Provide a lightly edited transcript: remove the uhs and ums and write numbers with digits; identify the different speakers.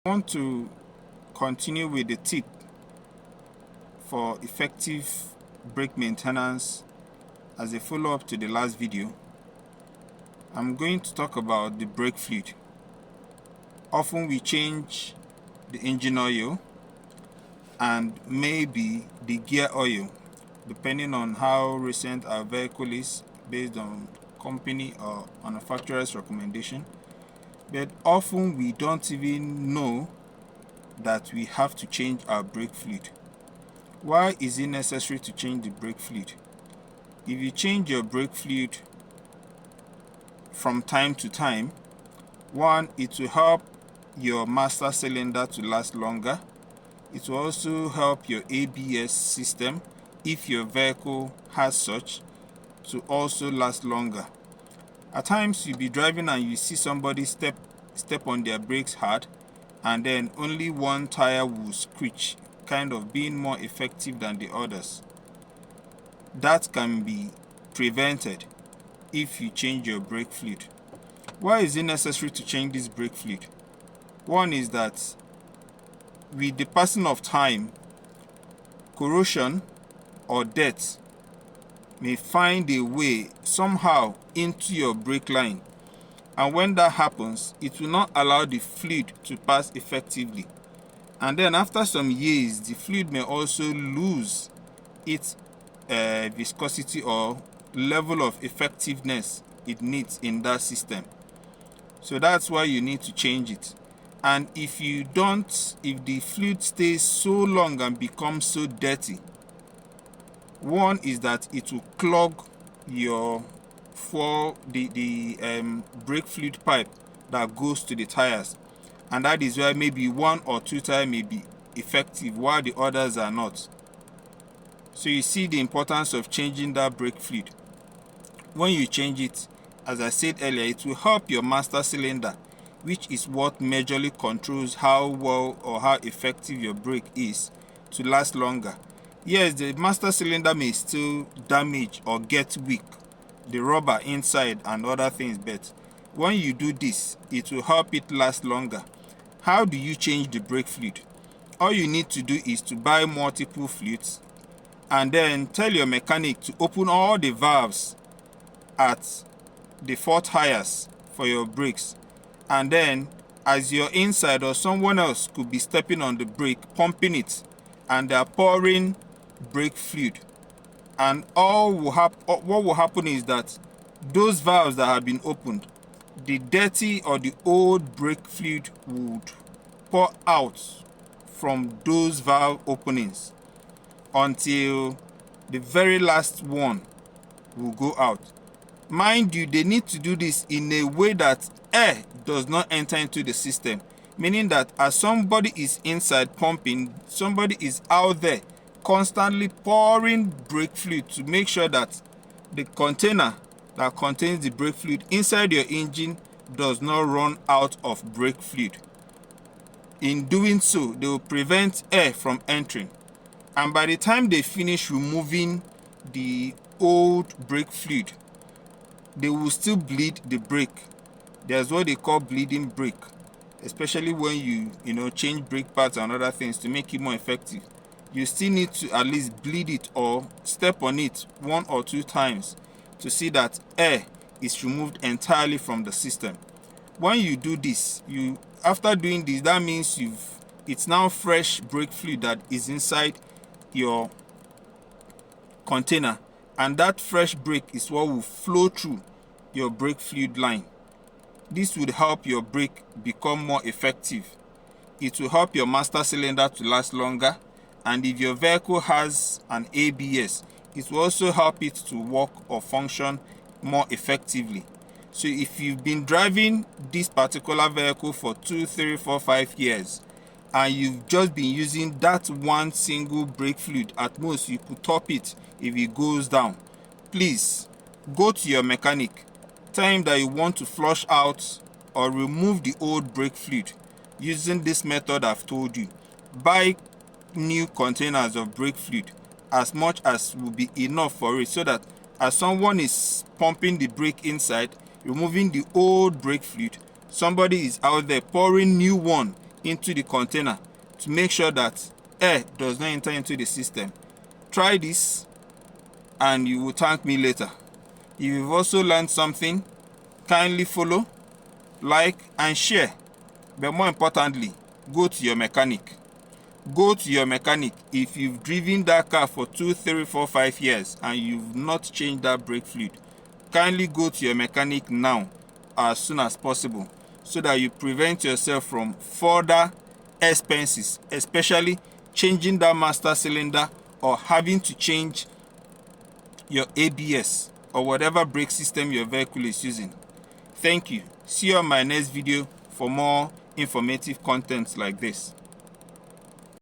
Speaker 1: I want to continue with the tip for effective brake maintenance as a follow-up to the last video. I'm going to talk about the brake fluid. Often we change the engine oil and maybe the gear oil, depending on how recent our vehicle is, based on company or manufacturer's recommendation. But often we don't even know that we have to change our brake fluid. Why is it necessary to change the brake fluid? If you change your brake fluid from time to time, one, it will help your master cylinder to last longer. It will also help your ABS system, if your vehicle has such, to also last longer. At times you'll be driving and you see somebody step on their brakes hard, and then only one tire will screech, kind of being more effective than the others. That can be prevented if you change your brake fluid. Why is it necessary to change this brake fluid? One is that with the passing of time, corrosion or dirt may find a way somehow into your brake line, and when that happens, it will not allow the fluid to pass effectively. And then after some years, the fluid may also lose its viscosity or level of effectiveness it needs in that system. So that's why you need to change it. And if you don't, if the fluid stays so long and becomes so dirty, one is that it will clog your brake fluid pipe that goes to the tires, and that is why maybe one or two tires may be effective while the others are not. So you see the importance of changing that brake fluid. When you change it, as I said earlier, it will help your master cylinder, which is what majorly controls how well or how effective your brake is, to last longer. Yes, the master cylinder may still damage or get weak, the rubber inside and other things, but when you do this, it will help it last longer. How do you change the brake fluid? All you need to do is to buy multiple fluids and then tell your mechanic to open all the valves at the 4 tires for your brakes, and then as your inside or someone else could be stepping on the brake, pumping it, and they are pouring brake fluid, and what will happen is that those valves that have been opened, the dirty or the old brake fluid would pour out from those valve openings until the very last one will go out. Mind you, they need to do this in a way that air does not enter into the system, meaning that as somebody is inside pumping, somebody is out there constantly pouring brake fluid to make sure that the container that contains the brake fluid inside your engine does not run out of brake fluid. In doing so, they will prevent air from entering, and by the time they finish removing the old brake fluid, they will still bleed the brake. There's what they call bleeding brake, especially when you change brake pads and other things to make it more effective. You still need to at least bleed it or step on it 1 or 2 times to see that air is removed entirely from the system. When you do this, after doing this, that means it's now fresh brake fluid that is inside your container, and that fresh brake is what will flow through your brake fluid line. This would help your brake become more effective. It will help your master cylinder to last longer, and if your vehicle has an ABS, it will also help it to work or function more effectively. So if you've been driving this particular vehicle for 2, 3, 4, 5 years, and you've just been using that one single brake fluid, at most you could top it if it goes down, please go to your mechanic, tell him that you want to flush out or remove the old brake fluid using this method I've told you. Buy new containers of brake fluid, as much as will be enough for it, so that as someone is pumping the brake inside, removing the old brake fluid, somebody is out there pouring new one into the container to make sure that air does not enter into the system. Try this and you will thank me later. If you've also learned something, kindly follow, like and share. But more importantly, go to your mechanic. Go to your mechanic. If you've driven that car for 2, 3, 4, 5 years and you've not changed that brake fluid, kindly go to your mechanic now as soon as possible, so that you prevent yourself from further expenses, especially changing that master cylinder or having to change your ABS or whatever brake system your vehicle is using. Thank you. See you on my next video for more informative content like this.